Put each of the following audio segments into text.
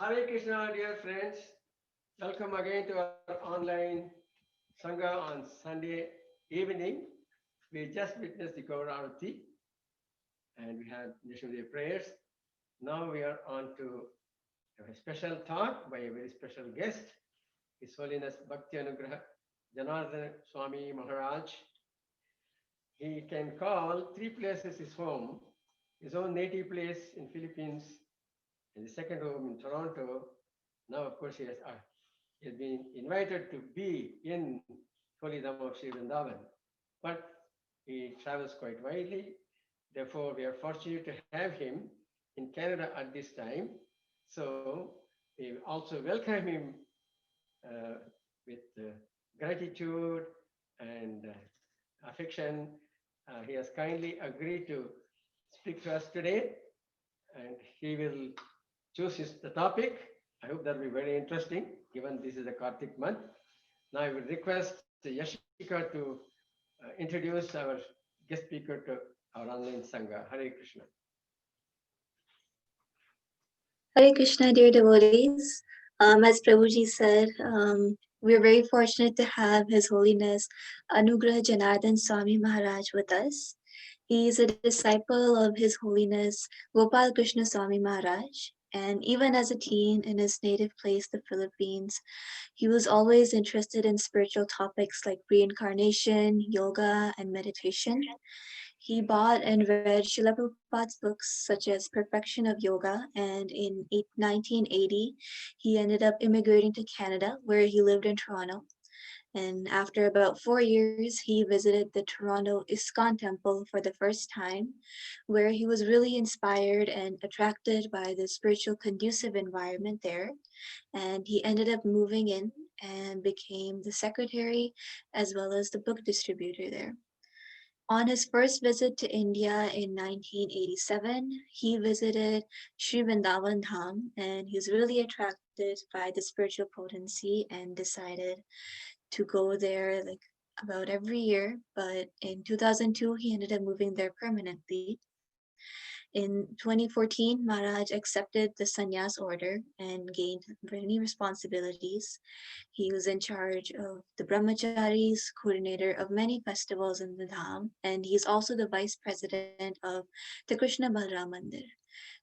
Hare Krishna, dear friends. Welcome again to our online Sangha on Sunday evening. We just witnessed the Gaur Arati and we had National Day prayers. Now we are on to a special talk by a very special guest, His Holiness Bhakti Anugraha Janardana Swami Maharaj. He can call three places his home, his own native place in Philippines, and the second home in Toronto. Now, of course, he has been invited to be in Holy Dham of Sri Vrindavan, but he travels quite widely. Therefore, we are fortunate to have him in Canada at this time. So we also welcome him with gratitude and affection. He has kindly agreed to speak to us today, and he will choose the topic. I hope that will be very interesting, given this is a Kartik month. Now I will request Yashika to introduce our guest speaker to our online Sangha. Hare Krishna. Hare Krishna, dear devotees. As Prabhuji said, we're very fortunate to have His Holiness Anugraha Janardana Swami Maharaj with us. He is a disciple of His Holiness Gopal Krishna Swami Maharaj. And even as a teen in his native place, the Philippines, he was always interested in spiritual topics like reincarnation, yoga, and meditation. He bought and read Srila Prabhupada's books such as Perfection of Yoga, and in 1980, he ended up immigrating to Canada, where he lived in Toronto. And after about 4 years, he visited the Toronto ISKCON temple for the first time, where he was really inspired and attracted by the spiritual conducive environment there. And he ended up moving in and became the secretary as well as the book distributor there. On his first visit to India in 1987, he visited Sri Vrindavan Dham, and he was really attracted by the spiritual potency and decided to go there like about every year. But in 2002, he ended up moving there permanently. In 2014, Maharaj accepted the sannyas order and gained many responsibilities. He was in charge of the brahmacharis, coordinator of many festivals in the Dham, and he's also the vice president of the Krishna Balram Mandir.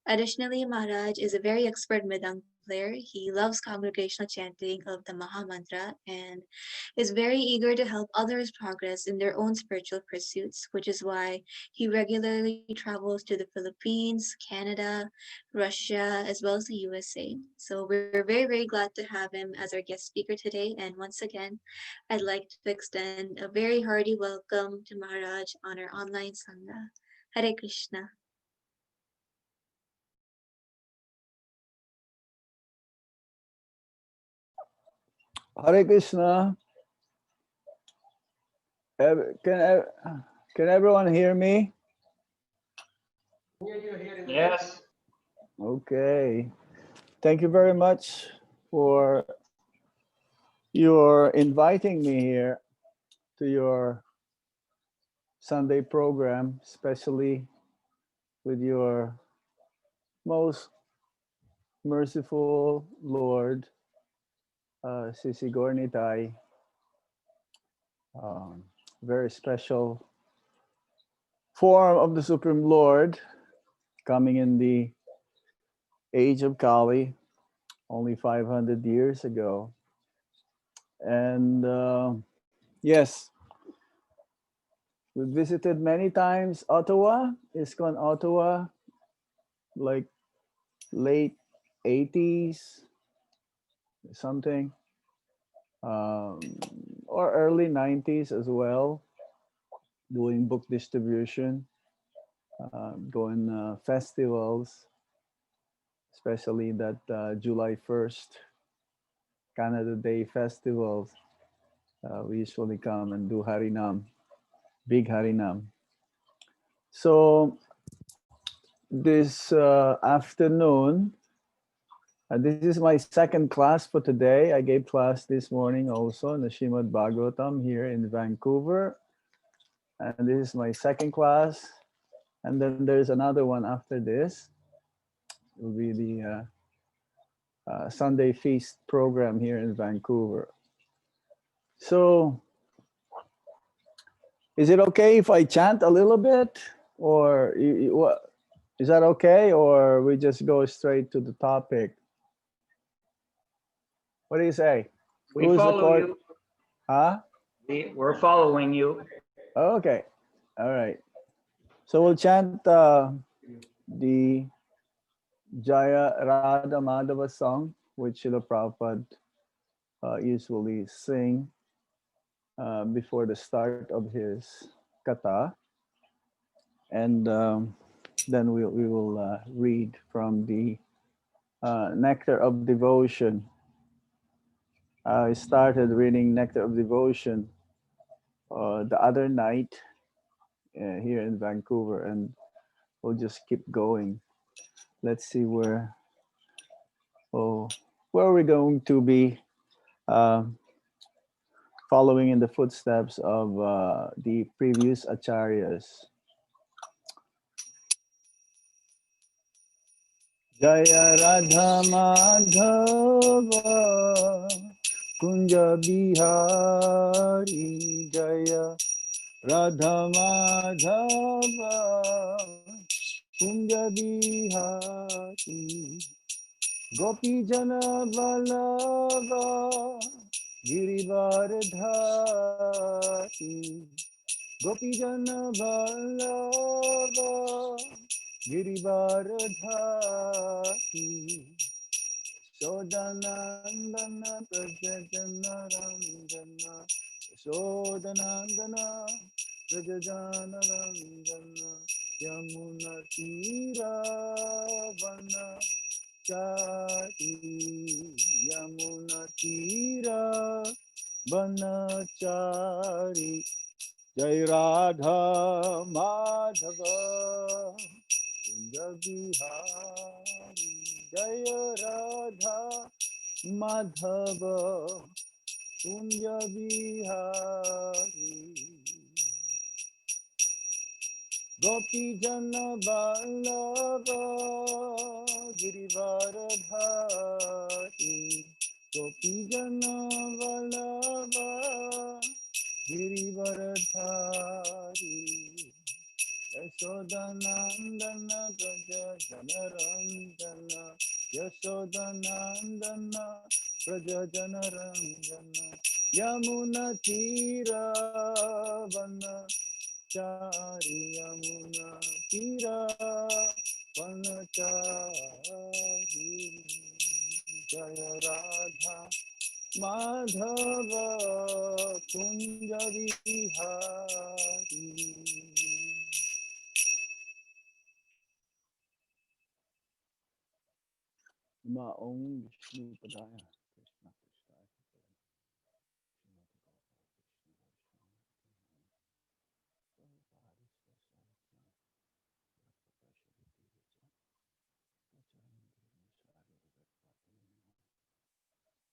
Additionally, Maharaj is a very expert Mridang player. He loves congregational chanting of the Maha Mantra and is very eager to help others progress in their own spiritual pursuits, which is why he regularly travels to the Philippines, Canada, Russia, as well as the USA. So we're very, very glad to have him as our guest speaker today. And once again, I'd like to extend a very hearty welcome to Maharaj on our online Sangha. Hare Krishna. Hare Krishna. Can can everyone hear me? Yes. Okay. Thank you very much for your inviting me here to your Sunday program, especially with your most merciful Lord, Sisi Gornitai. Very special form of the Supreme Lord coming in the age of Kali only 500 years ago. And yes, we visited many times Ottawa, ISKCON Ottawa, like late 80s, something, um, or early 90s as well, doing book distribution, going festivals, especially that July 1st Canada Day festivals. We usually come and do Harinam, big Harinam. So this afternoon, this is my second class for today. I gave class this morning also in the Srimad Bhagavatam here in Vancouver. And this is my second class. And then there's another one after this. It will be the Sunday feast program here in Vancouver. So, is it okay if I chant a little bit, or what? Is that okay, or we just go straight to the topic? What do you say? We Who's the follow court? you. Huh? We're following you. Okay. All right. So we'll chant the Jaya Radha Madhava song, which Srila Prabhupada usually sing before the start of his kata. And then we will read from the Nectar of Devotion. I started reading Nectar of Devotion the other night here in Vancouver, and we'll just keep going. Let's see where are we going to be following in the footsteps of the previous acharyas. Jaya Radha Madhava Kunja Bihari Jaya Radha Madhava Kunja Bihari Gopi Jana Vallabha Girivardhari Gopi Jana Vallabha Girivardhari Sodanandana Prajajana Ranjana Sodanandana Prajajana Ranjana Yamuna Tira Vana Chari Yamuna Tira Vanachari Jai Radha Madhava Kunja Bihari Jaya Radha Madhava Kunja Bihari Gopi Jana Vallabha Girivardhari Gopi Jana Vallabha Girivardhari Yashodanandana Praja Janaranjana Yashodanandana Praja Janaranjana Yamuna Tira Vana Chari Yamuna Tira Vanachari Jaya Radha Madhava Kunja Vihari. Ma Om Vishnu Padaya Krishna Krishna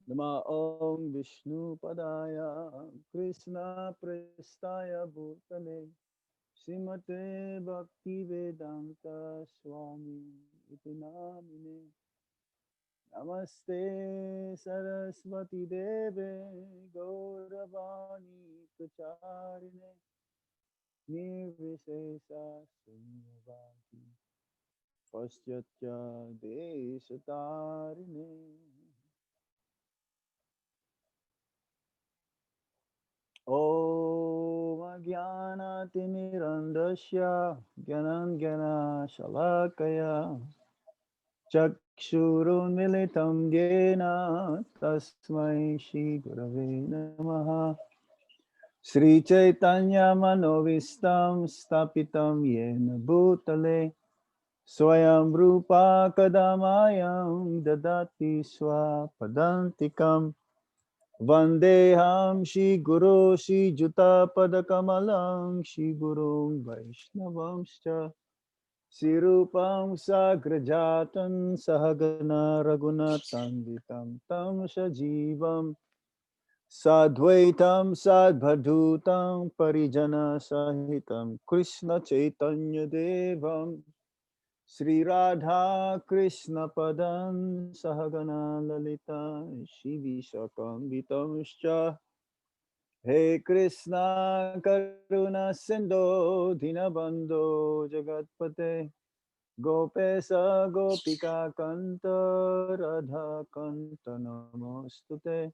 Nama Om Vishnu Padaya Krishna Prestaya Bhutale Srimate Bhakti Vedanta Swami Iti Namine Namaste Saraswati Deve Gauravani Pracharine Nirvishesha Sunyavati Paschatya Deshatarine Om Jnanatimirandasya Gyananjana Shalakaya Chakshurunmilitam Yena Tasmai Shri Gurave Namaha Sri Chaitanya Manovistam Stapitam Yena Bhutale Swayam Rupa Kadamayam Dadati Swapadantikam Vandeham Shri Guru Shri Juta Padakamalam Shri Guru Vaishnavamscha Sirupam Sagrajatan Sahagana Raghunathanditam Tam Sajivam Sadvaitam Sadbhadutam Parijana Sahitam Krishna Chaitanya Devam Sri Radha Krishna Padan Sahagana Lalita Shri Vishakam Vitamscha He Krishna Karuna Sindhu Dinabandhu Jagatpate Gopesa Gopika Kanta Radha Kanta Namostute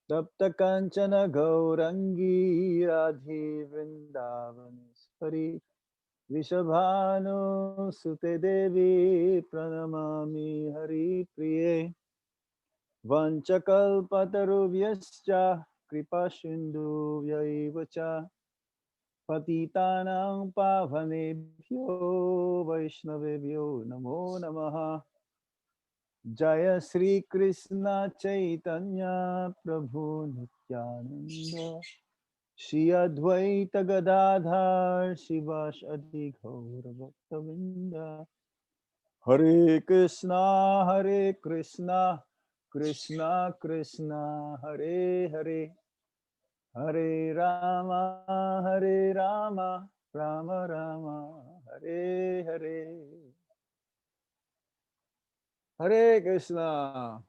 Tapta Kanchana Gaurangi Radhi Vrindavaneswari Vishabhanu Sute Devi Pranamami Hari Priye Vanchakalpatarubhyascha Kripa Sindhu Vyaivacha Patitanang Pavanebhyo Vaishnavebhyo Namo Namaha Jaya Sri Krishna Chaitanya Prabhu Nityananda Shri Advaita Gadadhar Shivash Adi Gaura Bhaktavinda Hare Krishna Krishna Krishna Hare Hare Hare Rama Rama Rama Hare Hare Hare Krishna.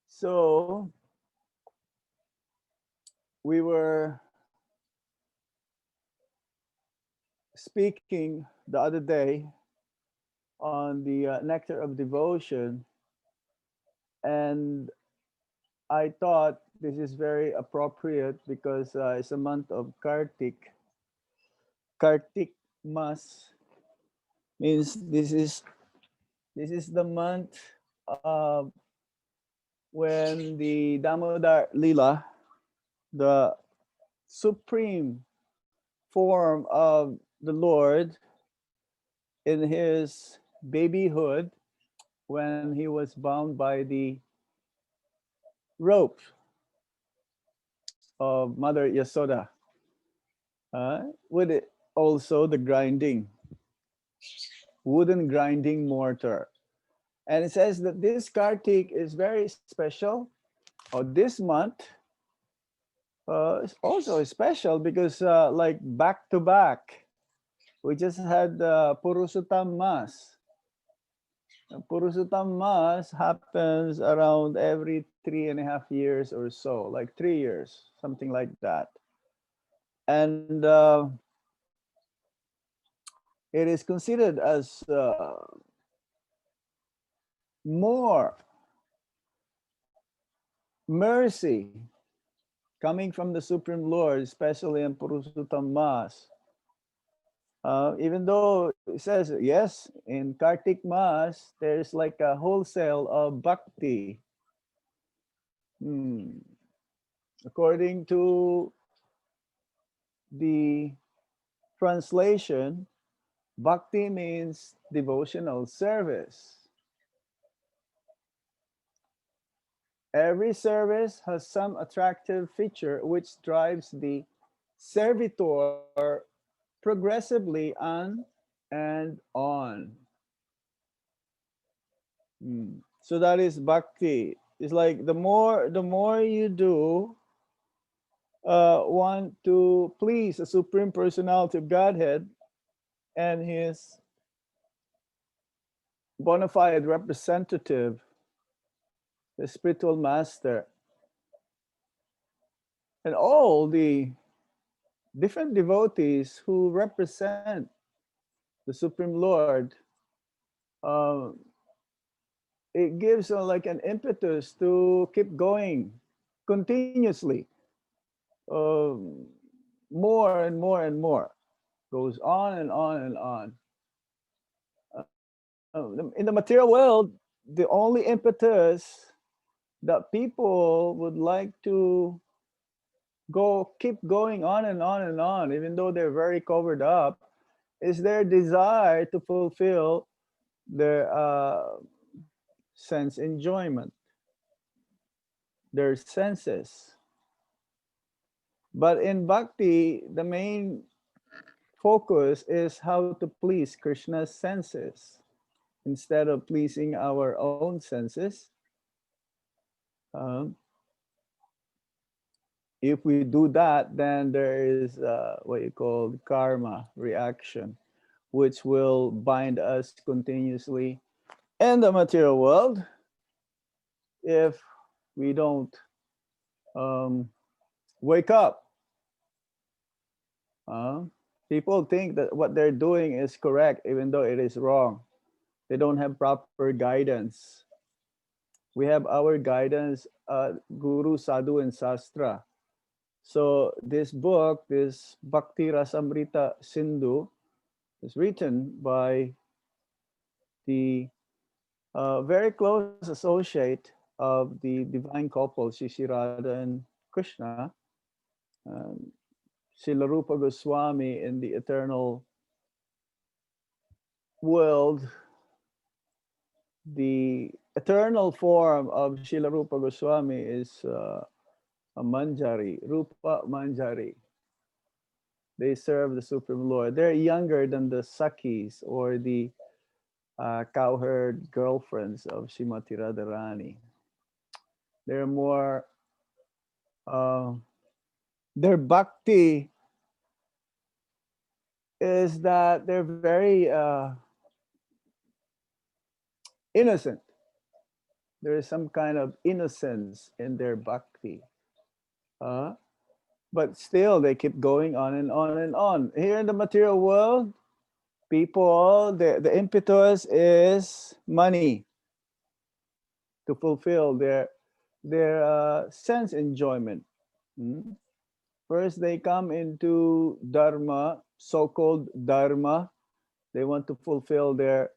So we were speaking the other day on the nectar of devotion, and I thought this is very appropriate because it's a month of Kartik. Kartik Mas means this is the month uh, when the Damodar Lila, the supreme form of the Lord in his babyhood, when he was bound by the rope of Mother Yasoda, with it also the grinding, wooden grinding mortar. And it says that this Kartik is very special, or this month is also special because like back to back, we just had Purushotam Mas. Purushotam Mas happens around every 3.5 years or so, like 3 years, something like that. And it is considered as more mercy coming from the Supreme Lord, especially in Purushotam Mas. Even though it says, yes, in Kartik Mas, there's like a wholesale of bhakti. According to the translation, bhakti means devotional service. Every service has some attractive feature which drives the servitor progressively on and on. So that is bhakti. It's like the more you do want to please the Supreme Personality of Godhead and his bona fide representative, the spiritual master, and all the different devotees who represent the Supreme Lord, it gives like an impetus to keep going continuously, more and more and more, goes on and on and on. In the material world, the only impetus that people would like to keep going on and on and on, even though they're very covered up, is their desire to fulfill their sense enjoyment, their senses. But in bhakti, the main focus is how to please Krishna's senses instead of pleasing our own senses. If we do that, then there is what you call karma reaction. which will bind us continuously in the material world if we don't wake up. People think that what they're doing is correct, even though it is wrong. They don't have proper guidance. We have our guidance, Guru, Sadhu, and Sastra. So this book, this Bhakti Rasamrita Sindhu, is written by the very close associate of the divine couple, Shishirada and Krishna, um, Srila Rupa Goswami in the eternal world. The eternal form of Srila Rupa Goswami is a Manjari, Rupa Manjari. They serve the Supreme Lord. They're younger than the Sakis or the cowherd girlfriends of Srimati Radharani. They're more, their bhakti is that they're very innocent. There is some kind of innocence in their bhakti. But still, they keep going on and on and on. Here in the material world, people, the impetus is money to fulfill their sense enjoyment. First, they come into dharma, so-called dharma. They want to fulfill their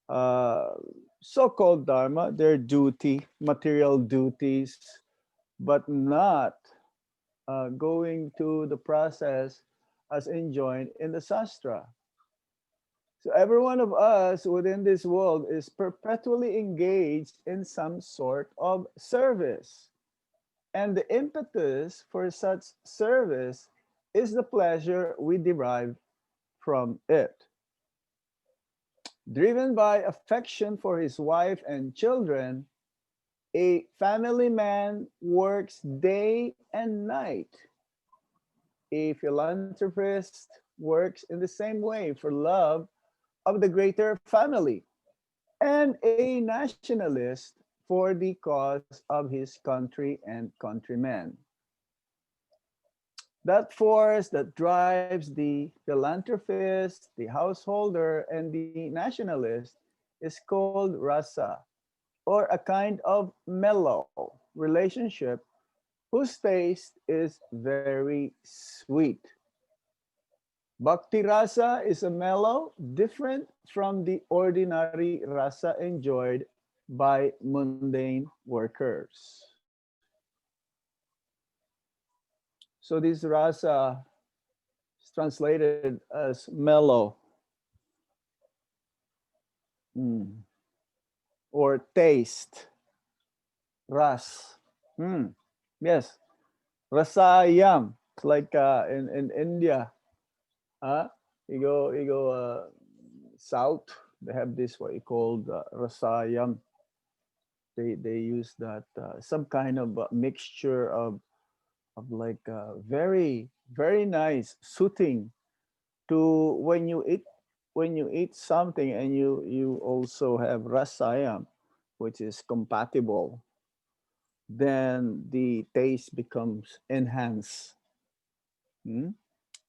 so-called dharma, their duty, material duties, but not going to the process as enjoined in the Shastra. So every one of us within this world is perpetually engaged in some sort of service. And the impetus for such service is the pleasure we derive from it. Driven by affection for his wife and children, a family man works day and night. A philanthropist works in the same way for love of the greater family, and a nationalist for the cause of his country and countrymen. That force that drives the philanthropist, the householder, and the nationalist is called rasa, or a kind of mellow relationship whose taste is very sweet. Bhakti rasa is a mellow different from the ordinary rasa enjoyed by mundane workers. So this rasa is translated as mellow or taste. Ras. Yes. Rasayam. It's like in India. You go south, they have this what you call rasayam. They use that some kind of mixture of like very nice soothing to when you eat something, and you also have rasayam, which is compatible, then the taste becomes enhanced.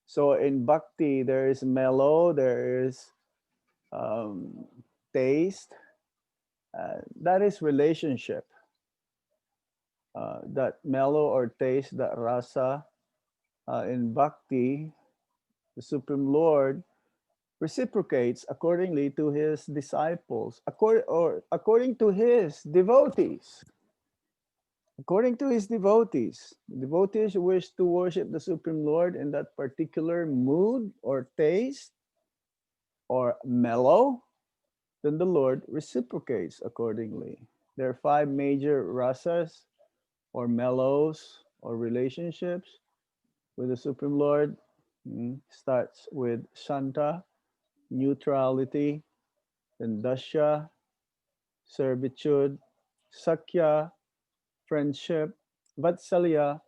So in bhakti, there is mellow, there is taste. That is relationship. That mellow or taste, that rasa, in bhakti, the Supreme Lord reciprocates accordingly to his disciples, according to his devotees. According to his devotees, devotees wish to worship the Supreme Lord in that particular mood or taste or mellow, then the Lord reciprocates accordingly. There are 5 major rasas or mellows or relationships with the Supreme Lord. Starts with Shanta, neutrality, then Dasya, servitude, Sakya, friendship, Vatsalya,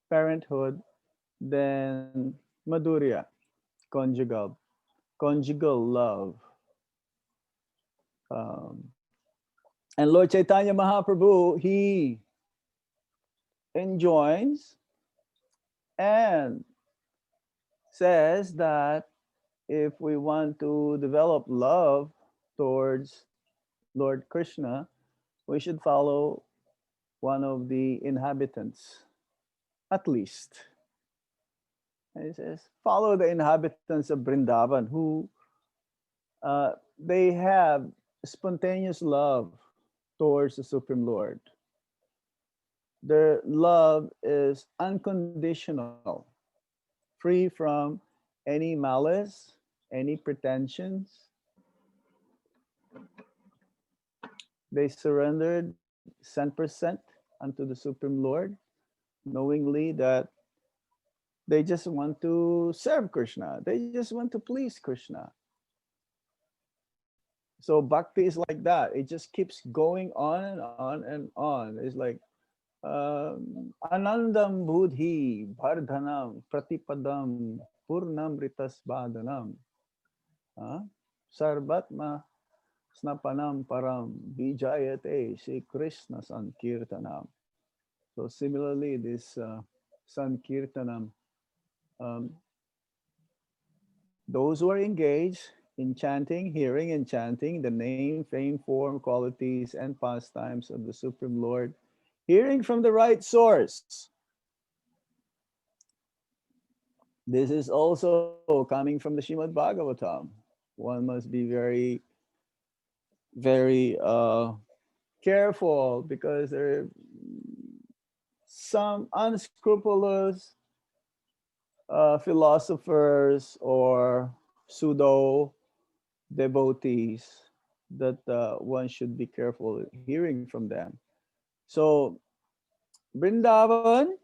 parenthood, then Madhurya, conjugal conjugal love. And Lord Chaitanya Mahaprabhu, he enjoins and says that if we want to develop love towards Lord Krishna, we should follow one of the inhabitants, at least. And he says, follow the inhabitants of Vrindavan who they have spontaneous love towards the Supreme Lord. Their love is unconditional, free from any malice, any pretensions. They surrendered 100% unto the Supreme Lord, knowingly that they just want to serve Krishna. They just want to please Krishna. So bhakti is like that. It just keeps going on and on and on. It's like anandam budhi bhardhanam pratipadam purnam ritas badhanam sarvatma snapanam param vijayate Sri Krishna sankirtanam. So similarly, this sankirtanam, those who are engaged in chanting, hearing and chanting the name, fame, form, qualities, and pastimes of the Supreme Lord, hearing from the right source. This is also coming from the Srimad Bhagavatam. One must be very, very careful because there are some unscrupulous philosophers or pseudo devotees that one should be careful hearing from them. So Vrindavan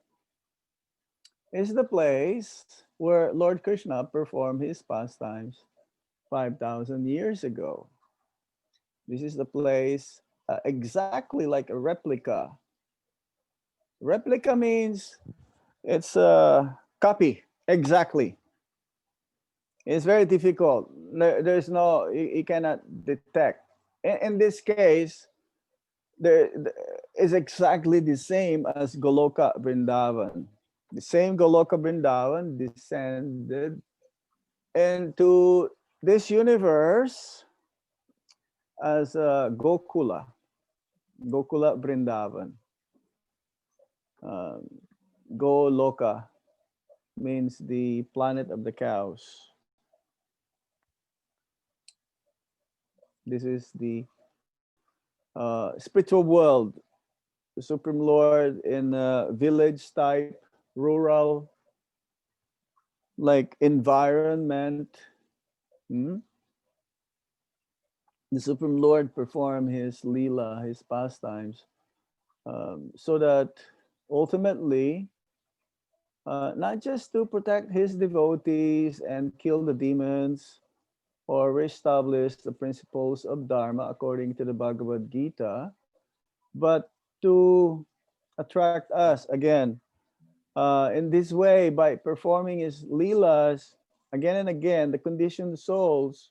is the place where Lord Krishna performed his pastimes 5,000 years ago. This is the place exactly like a replica. Replica means it's a copy, exactly. It's very difficult. There's no, you cannot detect. In this case, there is exactly the same as Goloka Vrindavan. The same Goloka Vrindavan descended into this universe as Gokula Vrindavan. Goloka means the planet of the cows. This is the spiritual world. The Supreme Lord in a village type, rural, like environment. The Supreme Lord performed his lila, his pastimes, so that ultimately, not just to protect his devotees and kill the demons or reestablish the principles of Dharma according to the Bhagavad Gita, but to attract us again. In this way, by performing his leelas again and again, the conditioned souls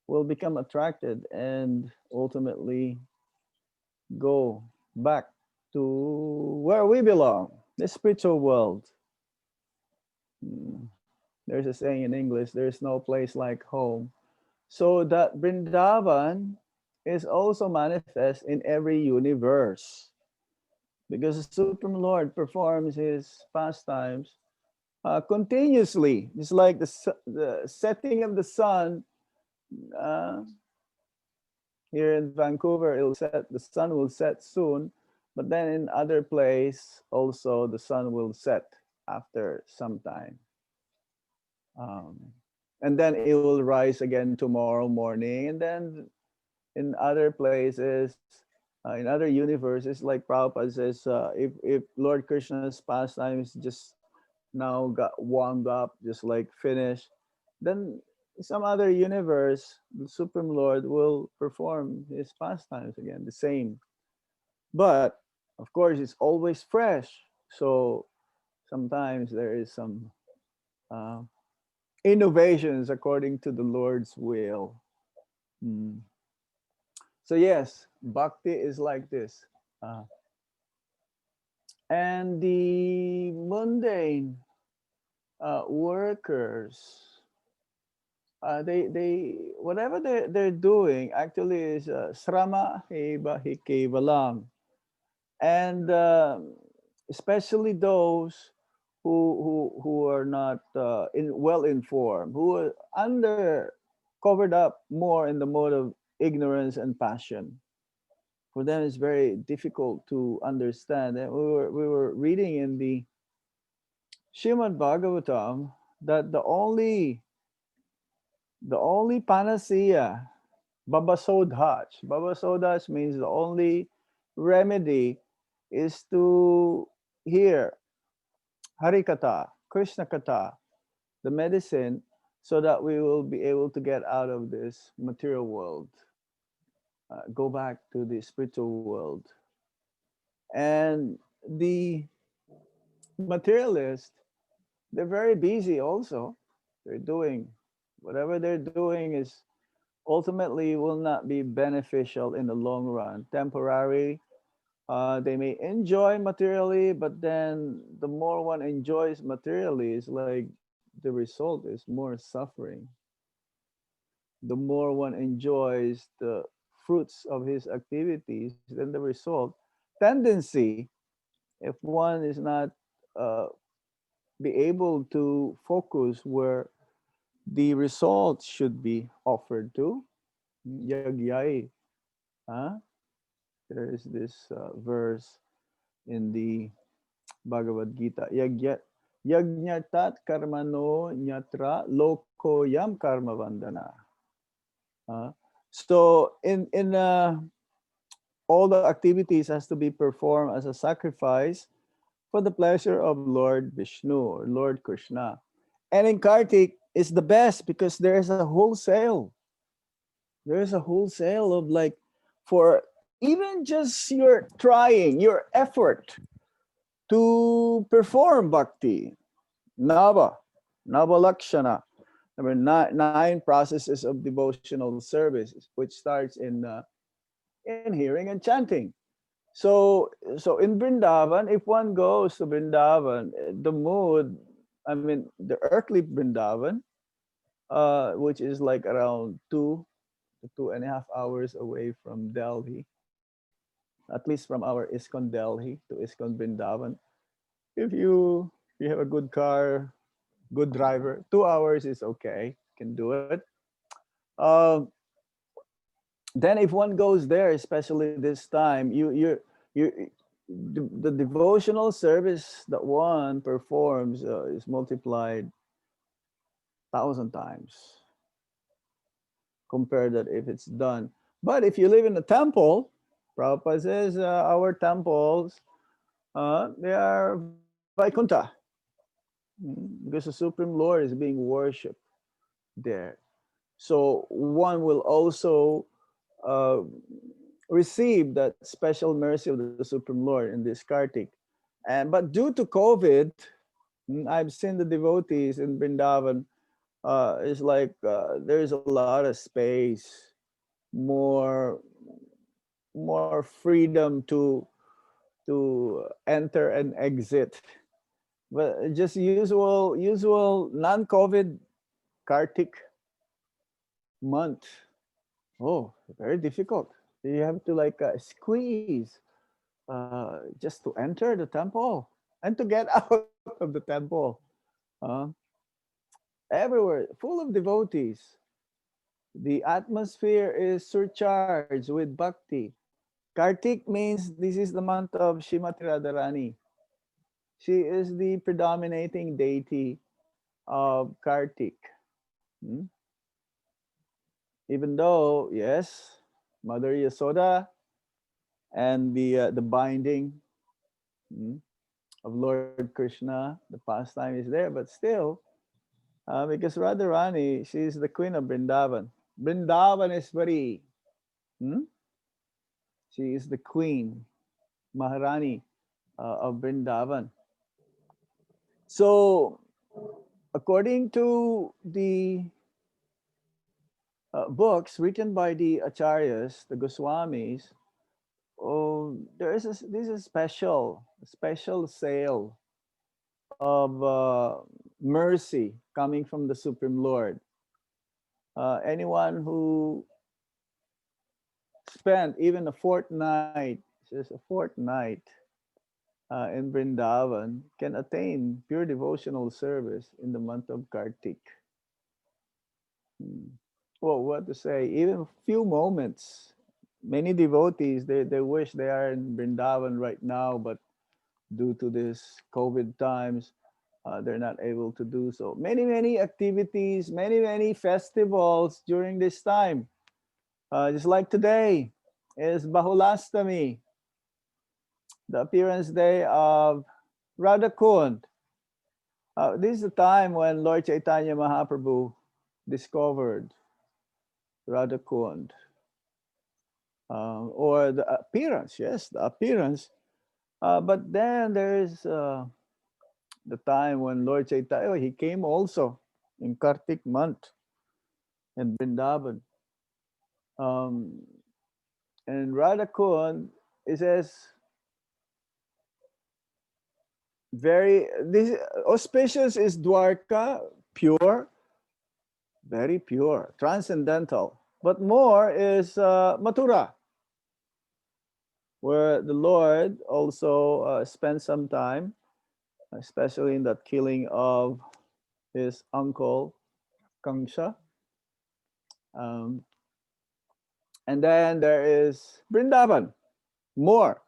will become attracted and ultimately go back to where we belong, the spiritual world. There's a saying in English, there's no place like home. So that Vrindavan is also manifest in every universe, because the Supreme Lord performs his pastimes continuously. It's like the setting of the sun. Here in Vancouver, the sun will set soon, but then in other place also the sun will set after some time. And then it will rise again tomorrow morning. And then in other places, in other universes, like Prabhupada says, if Lord Krishna's pastimes just now got warmed up, just like finished, then in some other universe, the Supreme Lord will perform his pastimes again, the same. But of course, it's always fresh. So sometimes there is some innovations according to the Lord's will. Mm. So yes, bhakti is like this. Uh, and the mundane workers, they whatever they're doing actually is srama heba hikevalam. And especially those who are not well informed, who are under covered up more in the mode of ignorance and passion. For them, it's very difficult to understand. And we were reading in the Shrimad Bhagavatam that the only panacea, babasodhach means the only remedy is to hear Harikatha, Krishna Katha, the medicine, so that we will be able to get out of this material world, go back to the spiritual world. And the materialists, they're very busy also. They're doing whatever they're doing is ultimately will not be beneficial in the long run. Temporary, they may enjoy materially, but then the more one enjoys materially, is like the result is more suffering. The more one enjoys the fruits of his activities, then the result tendency, if one is not uh, be able to focus where the results should be offered to, yagyai. Huh? There is this verse in the Bhagavad Gita. Yajnatat karmano nyatra loko yam karma vandana. Uh, so in all the activities has to be performed as a sacrifice for the pleasure of Lord Vishnu or Lord Krishna. And in Kartik, it's the best because there's a wholesale. There's a wholesale of like, for even just your trying, your effort to perform bhakti, Nava, Nava Lakshana. Number nine processes of devotional service, which starts in hearing and chanting. So in Vrindavan, if one goes to Vrindavan, the mood, I mean, the earthly Vrindavan, which is like around 2 to 2.5 hours away from Delhi, at least from our ISKCON Delhi to ISKCON Vrindavan. If you have a good car, good driver, 2 hours is okay, can do it. Um, then if one goes there, especially this time, you the devotional service that one performs is multiplied 1,000 times compared that if it's done. But if you live in a temple, Prabhupada says our temples, they are Vaikuntha, because the Supreme Lord is being worshipped there. So one will also uh, receive that special mercy of the Supreme Lord in this Kartik. But due to COVID, I've seen the devotees in Vrindavan. It's like there's a lot of space, more more freedom to enter and exit. But just usual non-COVID Kartik month. Oh, very difficult. You have to like squeeze just to enter the temple and to get out of the temple. Uh, Everywhere, full of devotees. The atmosphere is surcharged with bhakti. Kartik means this is the month of Shrimati Radharani. She is the predominating deity of Kartik. Hmm? Even though, yes, Mother Yasoda and the binding of Lord Krishna, the pastime is there, but still, because Radharani, she is the queen of Vrindavan. Vrindavan is very, hmm? She is the queen, Maharani of Vrindavan. So according to the books written by the acharyas, the Goswamis, oh, there is this is special sale of mercy coming from the Supreme Lord. Anyone who spent even a fortnight, just a fortnight in Vrindavan, can attain pure devotional service in the month of Kartik. Hmm. Well, what to say? Even few moments. Many devotees they wish they are in Vrindavan right now, but due to this COVID times, they're not able to do so. Many activities, many festivals during this time. Just like today is Bahulastami, the appearance day of Radha Kund. This is the time when Lord Chaitanya Mahaprabhu discovered Radha Kund. Or the appearance, yes, the appearance. But then there's the time when Lord Chaitanya, he came also in Kartik month in Vrindavan. Um, and Radha Kund, it says, very, this auspicious is Dwarka, pure, very pure, transcendental. But more is Mathura, where the Lord also spent some time, especially in that killing of his uncle Kangsha. Um, and then there is Vrindavan, more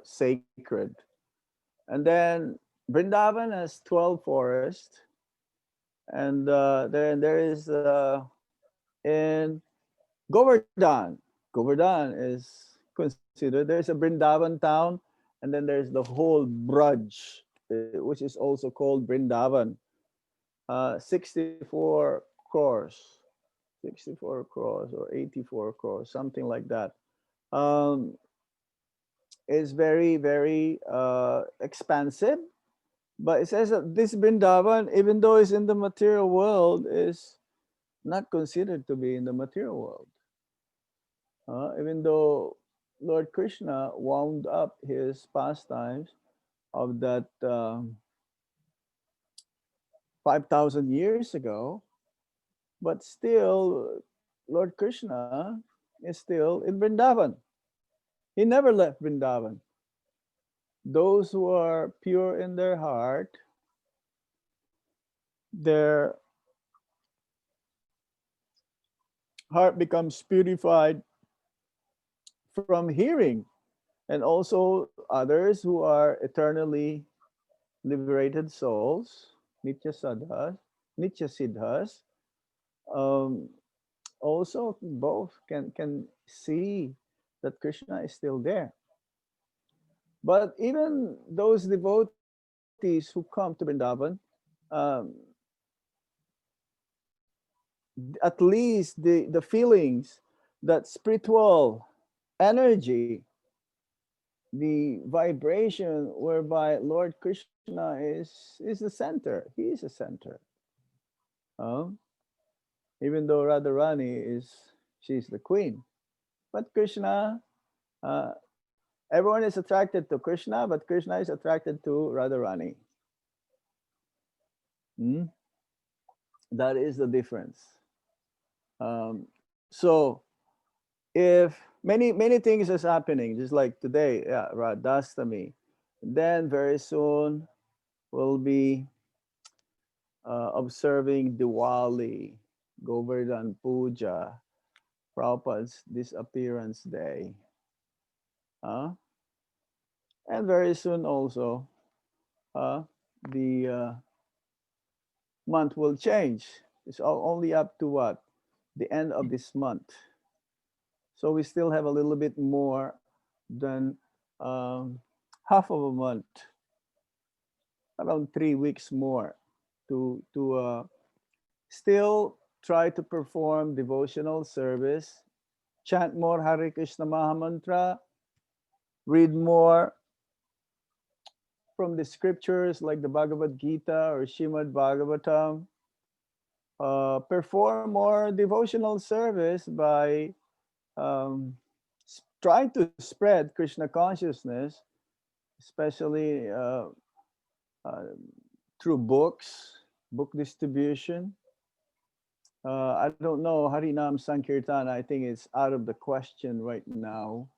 sacred. And then Vrindavan has 12 forests, and then there is in Govardhan. Govardhan is considered, there's a Vrindavan town, and then there's the whole Braj, which is also called Vrindavan. 64 crores, 64 crores or 84 crores, something like that. Um, is very expansive, but it says that this Vrindavan, even though it's in the material world, is not considered to be in the material world. Even though Lord Krishna wound up his pastimes of that 5,000 years ago, but still Lord Krishna is still in Vrindavan. He never left Vrindavan. Those who are pure in their heart, their heart becomes purified from hearing, and also others who are eternally liberated souls, nitya sadhas, nitya siddhas, um, also both can see that Krishna is still there. But even those devotees who come to Vrindavan, um, at least the feelings, that spiritual energy, the vibration whereby Lord Krishna is the center. He is the center. Um, Even though Radharani she's the queen, but Krishna, uh, everyone is attracted to Krishna, but Krishna is attracted to Radharani. Hmm? That is the difference. So if many things is happening, just like today, yeah, Radhastami, then very soon we'll be observing Diwali, Govardhan Puja, Prabhupada's disappearance day. Uh, and very soon also, uh, the month will change. It's only up to what? The end of this month. So we still have a little bit more than half of a month, around 3 weeks more to still try to perform devotional service, chant more Hare Krishna Maha Mantra, read more from the scriptures like the Bhagavad Gita or Shrimad Bhagavatam, perform more devotional service by trying to spread Krishna consciousness, especially uh, through books, book distribution. I don't know, Harinam Sankirtan, I think it's out of the question right now.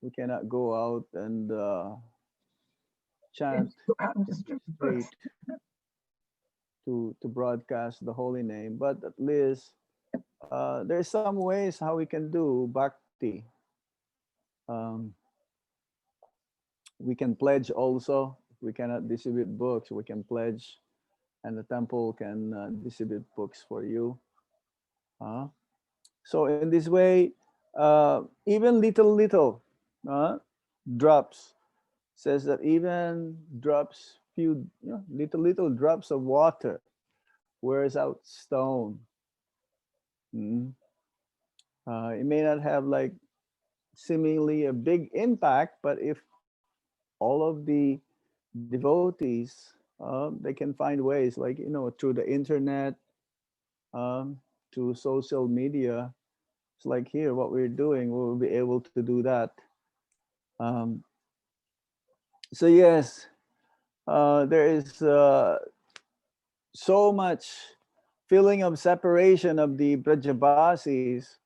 We cannot go out and chant street to broadcast the holy name, but at least there's some ways how we can do bhakti. Um, we can pledge also. We cannot distribute books. We can pledge, and the temple can distribute books for you. So in this way, even little drops, says that even drops, few little drops of water wears out stone. It may not have like seemingly a big impact, but if all of the devotees, they can find ways, like through the internet, through social media. It's like here, what we're doing, we'll be able to do that. Um, so yes, there is so much feeling of separation of the Brajabasis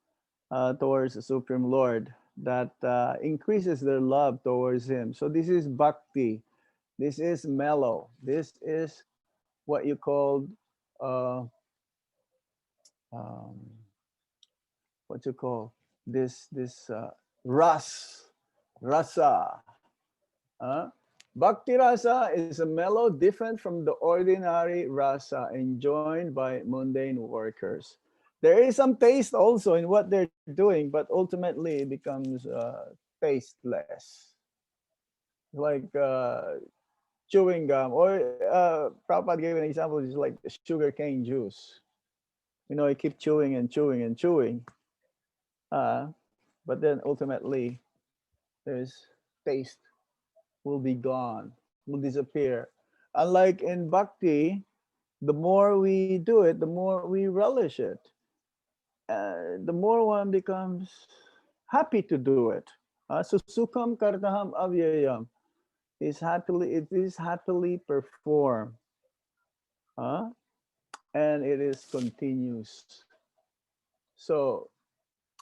towards the Supreme Lord that increases their love towards Him. So this is bhakti. This is mellow. This is what you call um, what you call this rasa. Bhakti rasa is a mellow different from the ordinary rasa enjoyed by mundane workers. There is some taste also in what they're doing, but ultimately it becomes tasteless. Like chewing gum, or Prabhupada gave an example, is like sugar cane juice. You keep chewing and chewing and chewing. But then ultimately there's taste will be gone, will disappear. Unlike in bhakti, the more we do it, the more we relish it. The more one becomes happy to do it. So sukham kartaham avyayam it is happily performed. And it is continuous. So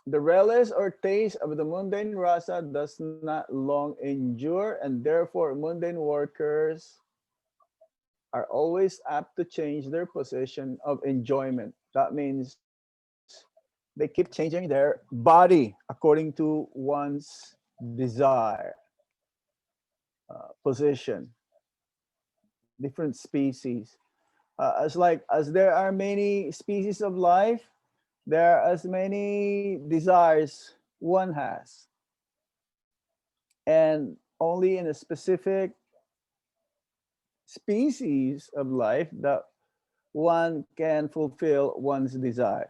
the relish or taste of the mundane rasa does not long endure, and therefore mundane workers are always apt to change their position of enjoyment. That means they keep changing their body according to one's desire, position, different species. As there are many species of life, there are as many desires one has. And only in a specific species of life that one can fulfill one's desires.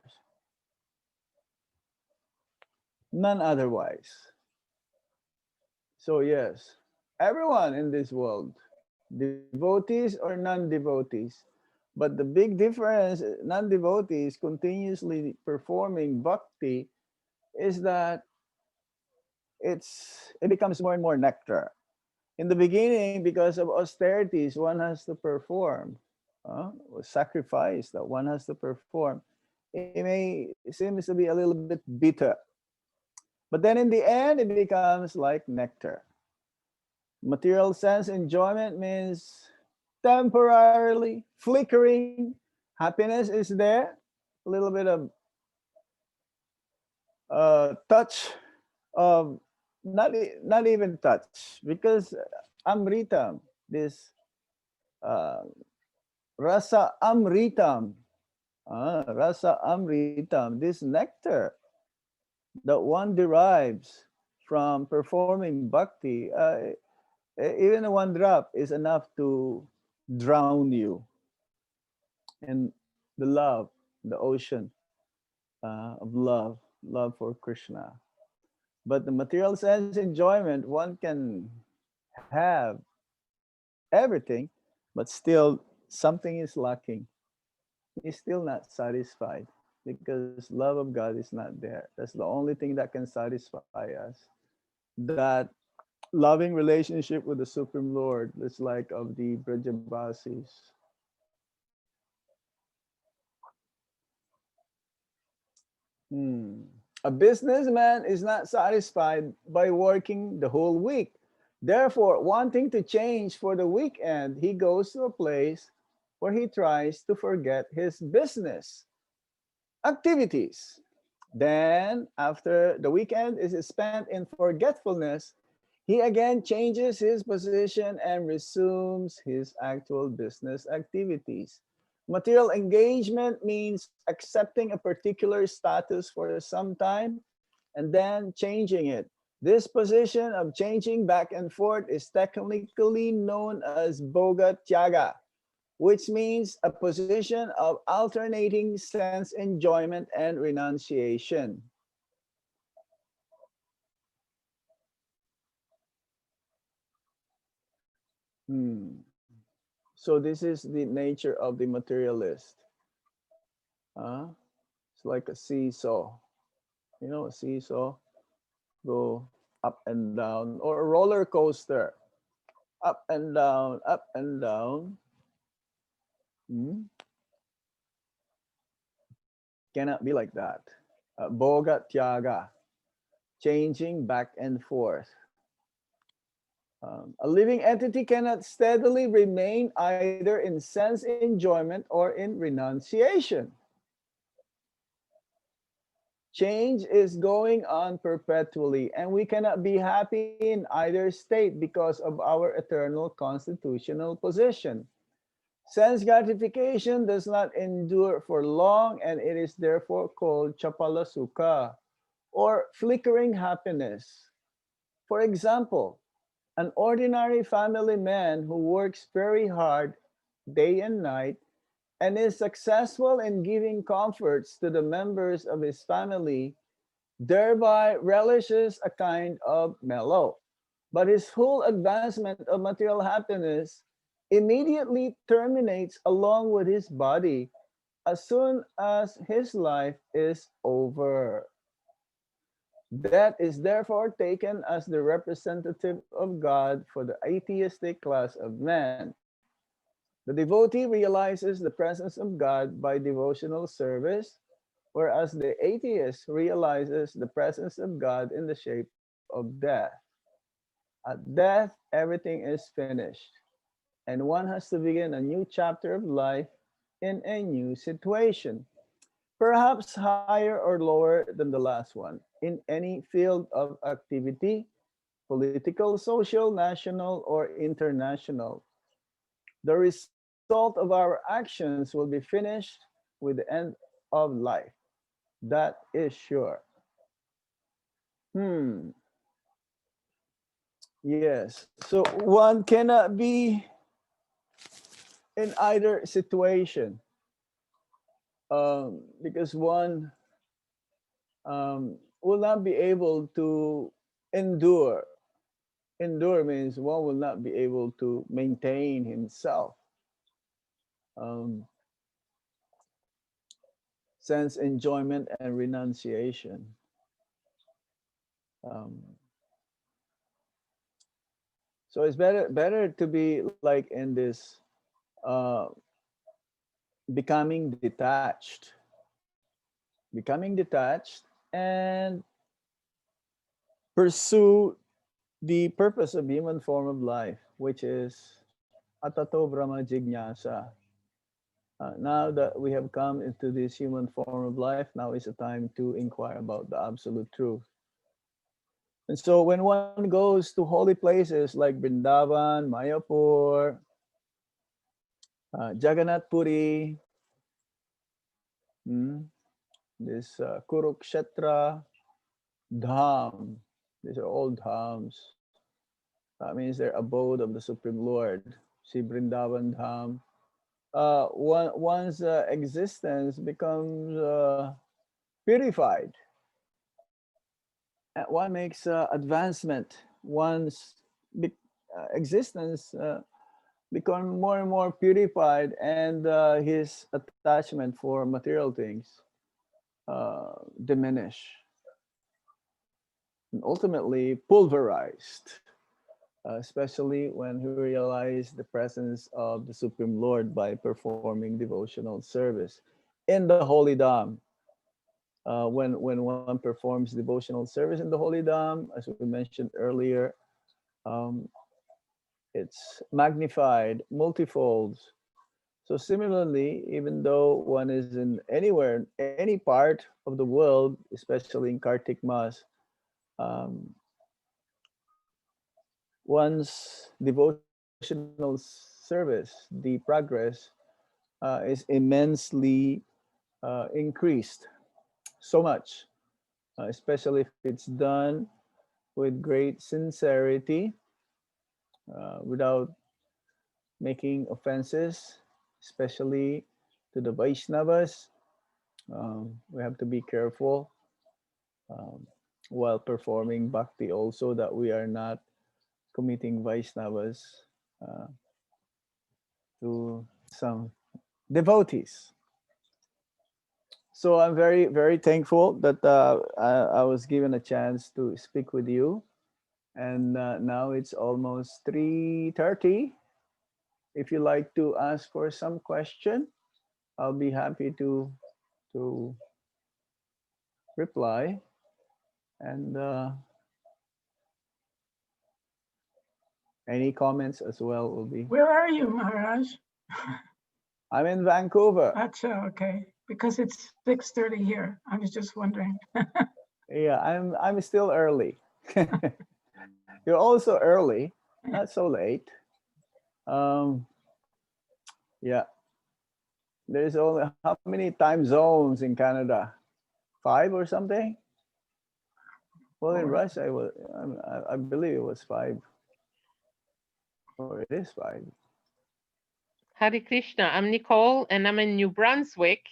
None otherwise. So yes, everyone in this world, devotees or non-devotees, but the big difference, non-devotees continuously performing bhakti, is that it becomes more and more nectar. In the beginning, because of austerities, one has to perform, sacrifice that one has to perform. It may seems to be a little bit bitter, but then in the end, it becomes like nectar. Material sense enjoyment means temporarily flickering. Happiness is there, a little bit of touch of not even touch, because amritam, this rasa amritam, this nectar that one derives from performing bhakti, even one drop is enough to drown you in the love, the ocean of love for Krishna. But the material sense enjoyment one can have everything, but still something is lacking. He's still not satisfied because love of God is not there. That's the only thing that can satisfy us. That loving relationship with the Supreme Lord is like of the Brajabasis. Hmm. A businessman is not satisfied by working the whole week. Therefore, wanting to change for the weekend, he goes to a place where he tries to forget his business activities. Then, after the weekend is spent in forgetfulness, he again changes his position and resumes his actual business activities. Material engagement means accepting a particular status for some time and then changing it. This position of changing back and forth is technically known as boga tyaga, which means a position of alternating sense enjoyment and renunciation. Hmm. So this is the nature of the materialist. It's like a seesaw. You know, a seesaw go up and down, or a roller coaster, up and down, up and down. Hmm? Cannot be like that. Boga tyaga, changing back and forth. A living entity cannot steadily remain either in sense enjoyment or in renunciation. Change is going on perpetually, and we cannot be happy in either state because of our eternal constitutional position. Sense gratification does not endure for long, and it is therefore called chapalasuka, or flickering happiness. For example, an ordinary family man who works very hard day and night and is successful in giving comforts to the members of his family thereby relishes a kind of mellow. But his full advancement of material happiness immediately terminates along with his body as soon as his life is over. That is therefore taken as the representative of God for the atheistic class of men. The devotee realizes the presence of God by devotional service, whereas the atheist realizes the presence of God in the shape of death. At death, everything is finished, and one has to begin a new chapter of life in a new situation, perhaps higher or lower than the last one, in any field of activity, political, social, national, or international. The result of our actions will be finished with the end of life. That is sure. Hmm. Yes. So one cannot be in either situation, because one will not be able to endure. Endure means one will not be able to maintain himself. Um, sense enjoyment and renunciation. Um, so it's better to be like in this uh, becoming detached, and pursue the purpose of human form of life, which is atato brahma jignasa. Now that we have come into this human form of life, now is the time to inquire about the absolute truth. And so when one goes to holy places like Vrindavan, Mayapur, Jagannath Puri, mm, this Kurukshetra, Dham, these are all dhams. That means they're abode of the Supreme Lord. See Vrindavan Dham. One's existence becomes purified. One makes advancement. One's existence become more and more purified, and his attachment for material things diminish, and ultimately pulverized, especially when he realized the presence of the Supreme Lord by performing devotional service in the Holy Dham. When one performs devotional service in the Holy Dham, as we mentioned earlier, um, it's magnified multifolds. So similarly, even though one is in anywhere, any part of the world, especially in Kartik Mas, um, one's devotional service, the progress is immensely increased, so much, especially if it's done with great sincerity, without making offenses, especially to the Vaishnavas. We have to be careful um, while performing bhakti also, that we are not committing Vaishnavas uh, to some devotees. So I'm very, very thankful that I was given a chance to speak with you. And now it's almost 3:30. If you like to ask for some question, I'll be happy to reply. And any comments as well will be. Where are you, Maharaj? I'm in Vancouver. Acha, okay. Because it's 6:30 here. I was just wondering. Yeah, I'm still early. You're also early, not so late. Um, yeah, there's only how many time zones in Canada? 5 or something? Well, in 4. Russia, I believe it was 5, or it is 5. Hare Krishna. I'm Nicole, and I'm in New Brunswick,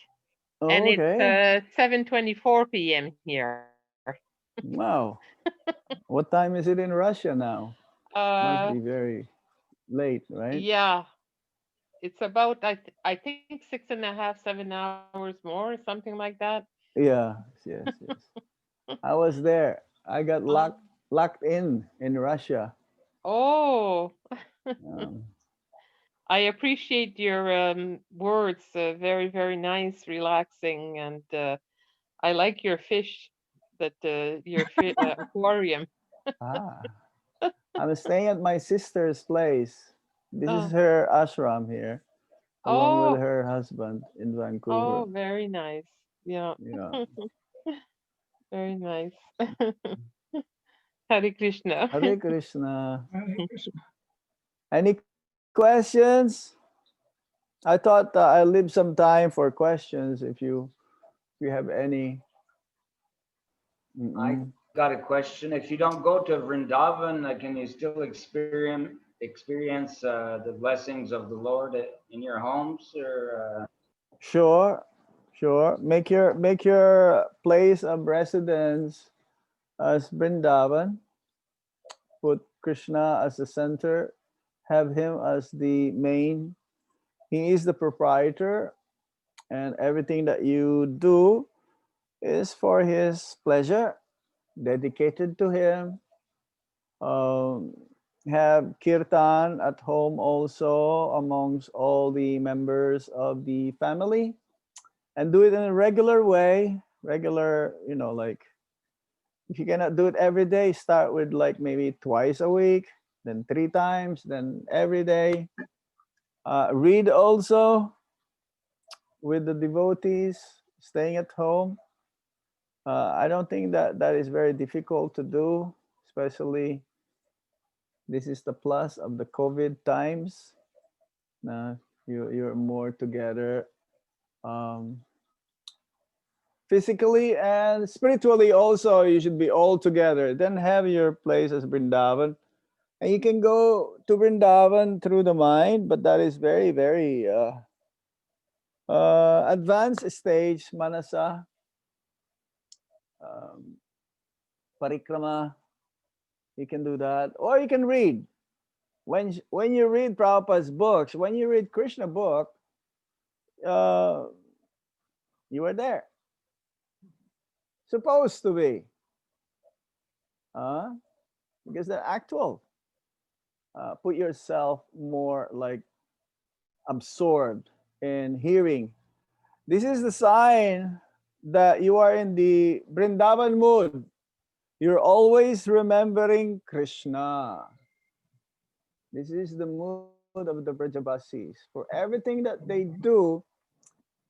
and Oh, okay. it's 7:24 p.m. here. Wow. What time is it in Russia now? Must Uh, be very late, right? yeah, it's about I think 6.5, 7 hours more, something like that. Yeah, yes, yes. I was there. I got Um, locked in Russia. oh, Um, I appreciate your words. Very, very nice, relaxing, and I like your fish, that your aquarium. ah, I'm staying at my sister's place. This is Oh, her ashram here, along with oh, her husband in oh, Vancouver. very nice. Yeah, Yeah. very nice. Hare Krishna. Hare Krishna. Hare Krishna. Any questions? I thought I'll leave some time for questions if you have any. I Mm-mm. got a question. If you don't go to Vrindavan, can you still experience the blessings of the Lord in your homes? Or Sure, sure. Make your place of residence as Vrindavan. Put Krishna as the center. Have him as the main. He is the proprietor, and everything that you do is for his pleasure, dedicated to him. Um, have kirtan at home also amongst all the members of the family, and do it in a regular way. Regular, like if you cannot do it every day, start with like maybe twice a week, then 3 times, then every day. Read also with the devotees, staying at home. I don't think that is very difficult to do, especially this is the plus of the COVID times. You're more together, um, physically and spiritually also. You should be all together. Then have your place as Vrindavan. And you can go to Vrindavan through the mind, but that is very, very advanced stage, manasa, um, parikrama. You can do that, or you can read when you read Prabhupada's books, when you read Krishna book, you were there. Supposed to be. Because they're actual. Put yourself more like absorbed in hearing. This is the sign that you are in the Vrindavan mood. You're always remembering Krishna. This is the mood of the Brajabasis. For everything that they do,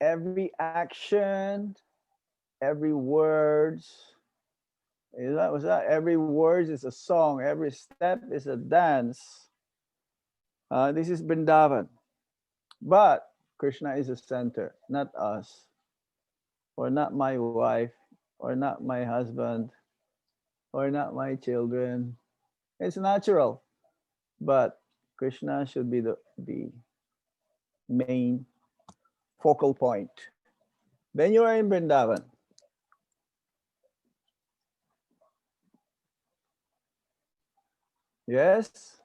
every action, every words, every word is a song, every step is a dance. This is Vrindavan. But Krishna is the center, not us, or not my wife, or not my husband, or not my children. It's natural, but Krishna should be the main focal point. Then you are in Vrindavan. Yes?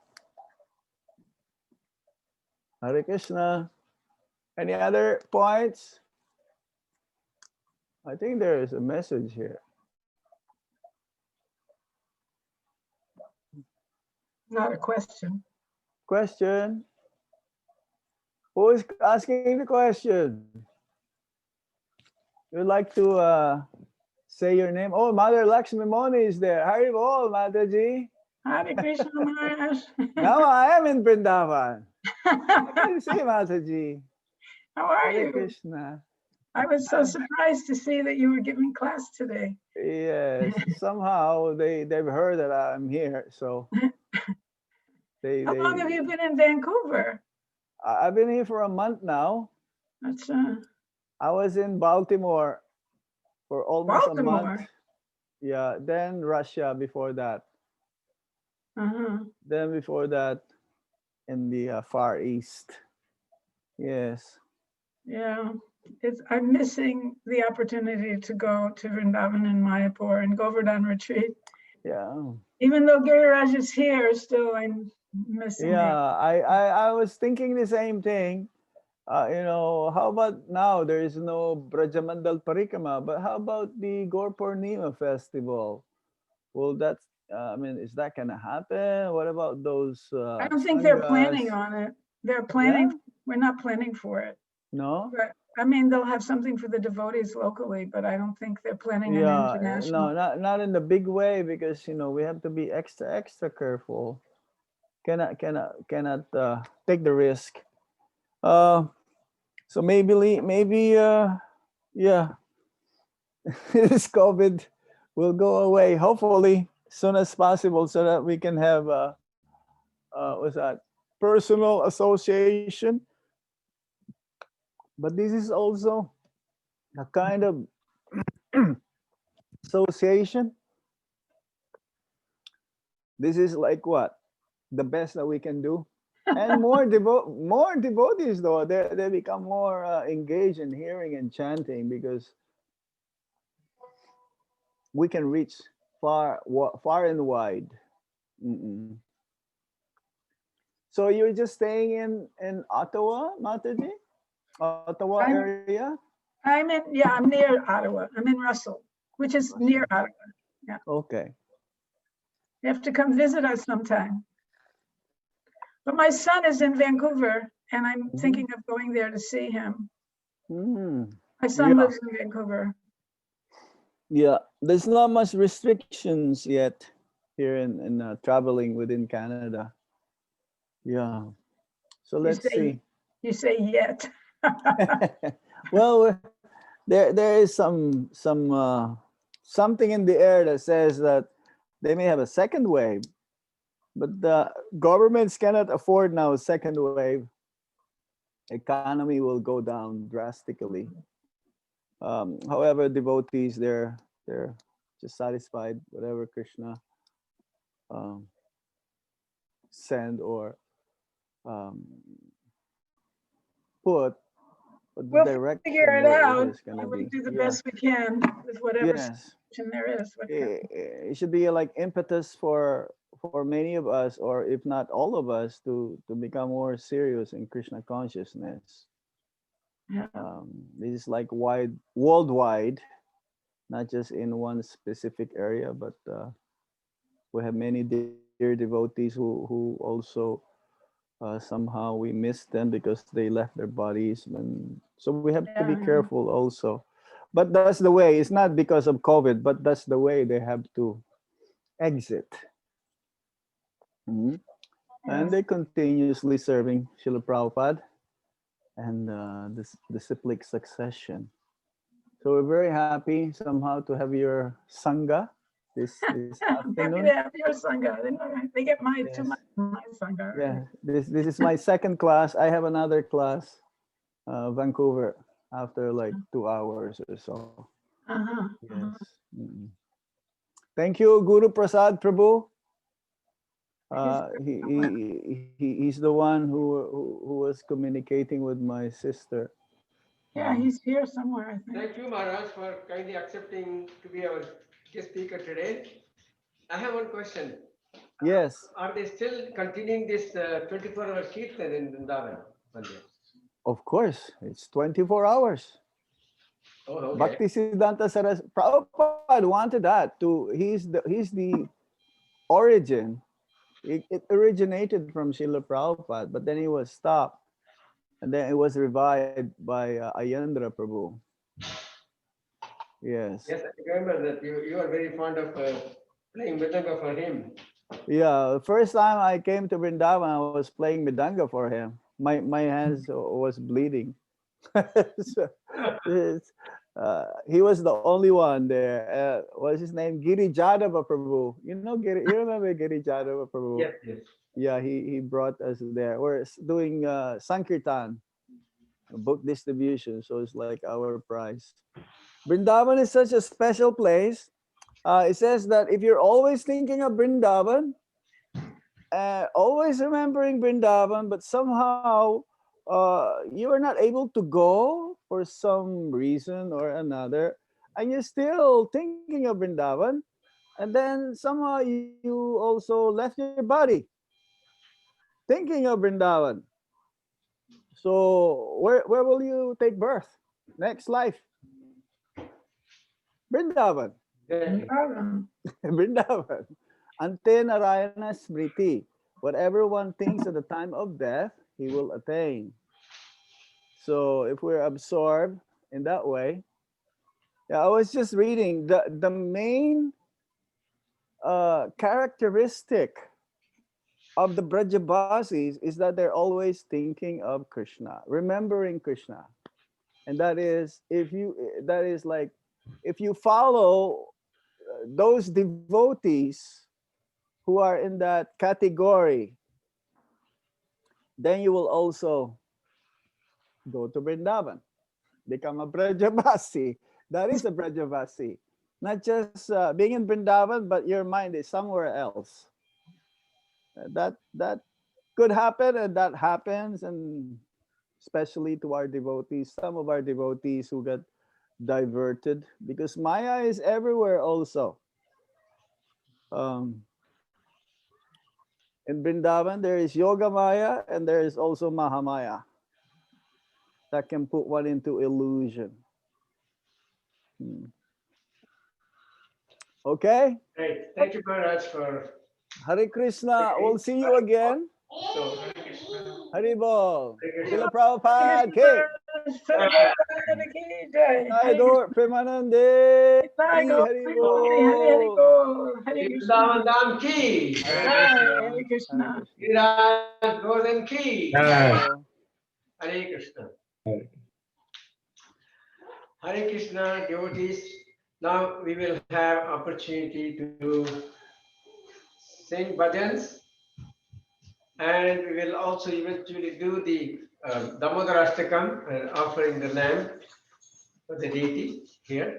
Hare Krishna. Any other points? I think there is a message here. Not a question. Question? Who is asking the question? You'd like to say your name? Oh, Mother Lakshmi Moni is there. Haribol, Mataji. Hare Krishna Maharaj. Now I am in Vrindavan. I can see Mataji. How are Hare you? Krishna. I was so surprised to see that you were giving class today. Yes, somehow they've heard that I'm here, so How long have you been in Vancouver? I've been here for a month now. That's I was in Baltimore for almost a month. Baltimore. Yeah, then Russia before that. Then before that in the Far East. Yes. Yeah, I'm missing the opportunity to go to Vrindavan and Mayapur and Govardhan retreat. Yeah. Even though Giriraj is here, still I'm missing Yeah, him. I was thinking the same thing. How about now? There is no Brajamandal Parikrama, but how about the Gaur Purnima festival? Well, is that gonna happen? What about those? I don't think they're sanghas? planning on it. They're planning. We're not planning for it. No. But I mean, they'll have something for the devotees locally, but I don't think they're planning an international. No, not in the big way, because we have to be extra careful. Cannot take the risk. So maybe yeah, this COVID will go away, hopefully soon as possible, so that we can have what's that, personal association. But this is also a kind of association. This is like what? The best that we can do. And more devotees, though, they become more engaged in hearing and chanting, because we can reach far and wide. So you're just staying in Ottawa, Mataji? Ottawa area? I'm near Ottawa. I'm in Russell, which is near Ottawa. Yeah. Okay. You have to come visit us sometime. But my son is in Vancouver, and I'm thinking of going there to see him. My son lives in Vancouver. Yeah, there's not much restrictions yet here in traveling within Canada. Yeah. So let's see. You say yet. Well, there is something in the air that says that they may have a second wave, but the governments cannot afford now a second wave. Economy will go down drastically. However, devotees, they're just satisfied whatever Krishna send or put. But the direction figure it out. is gonna We'll be, do the best we can with whatever yes. situation there is. It should be like impetus for for many of us, or if not all of us, to become more serious in Krishna consciousness. Yeah. This is like worldwide, not just in one specific area, but we have many dear devotees who also somehow we miss them because they left their bodies. So we have to be Yeah. careful also. But that's the way. It's not because of COVID, but that's the way they have to exit. Mhm. And Yes. they continuously serving Srila Prabhupada and the cyclic succession. So we're very happy somehow to have your Sangha this I'm happy afternoon. to have your Sangha. They get my Yes. my Sangha. Yeah, this is my second class. I have another class, Vancouver, after like 2 hours or so. Uh-huh. Yes. Mm. Thank you, Guru Prasad Prabhu. He's the one who was communicating with my sister. Yeah, he's here somewhere, I think. Thank you, Maharaj, for kindly accepting to be our guest speaker today. I have one question. Yes, Are they still continuing this 24-hour Kirtan in Vrindavan? Sunday? of course. It's 24 hours. Oh, okay. Bhakti Siddhanta Saraswati Prabhupada wanted that to. He's the origin. It originated from Srila Prabhupada, but then it was stopped, and then it was revived by Ayandra Prabhu. Yes. Yes, I remember that you are very fond of playing Mridanga for him. Yeah. The first time I came to Vrindavan, I was playing Midanga for him. My hands was bleeding. So, he was the only one there. What's his name? Giri Jadava Prabhu. You remember Giri Jadava Prabhu? Yes, yes. Yeah, he brought us there. We're doing Sankirtan, book distribution. So it's like our prize. Vrindavan is such a special place. It says that if you're always thinking of Vrindavan, always remembering Vrindavan, but somehow you are not able to go for some reason or another, and you're still thinking of Vrindavan, and then somehow you also left your body thinking of Vrindavan. So where will you take birth? Next life? Vrindavan. Vrindavan. Ante Narayana Smriti. Whatever one thinks at the time of death, he will attain. So if we're absorbed in that way, yeah, I was just reading the main characteristic of the Brajabasis is that they're always thinking of Krishna, remembering Krishna. And that is if you follow those devotees who are in that category, then you will also go to Vrindavan, become a Brajabasi. That is a Brajabasi. Not just being in Vrindavan, but your mind is somewhere else. That could happen, and that happens, and especially to our devotees, some of our devotees who got diverted, because Maya is everywhere also. In Vrindavan, there is Yoga Maya and there is also Mahamaya that can put one into illusion. Okay? Great. Thank you, Maharaj, for. Hare Krishna. We'll see you again. So, Hare Krishna. Haribol. Hare Krishna. Srila Prabhupada. K. Jai Gaur Premanande. Haribol. Vrindavan Dham ki. Hare Krishna. Giriraj Govardhan ki. Haribol. Hare Krishna. Hare Krishna, devotees. Now we will have opportunity to sing bhajans, and we will also eventually do the Damodarashtakam, offering the lamb for the deity here.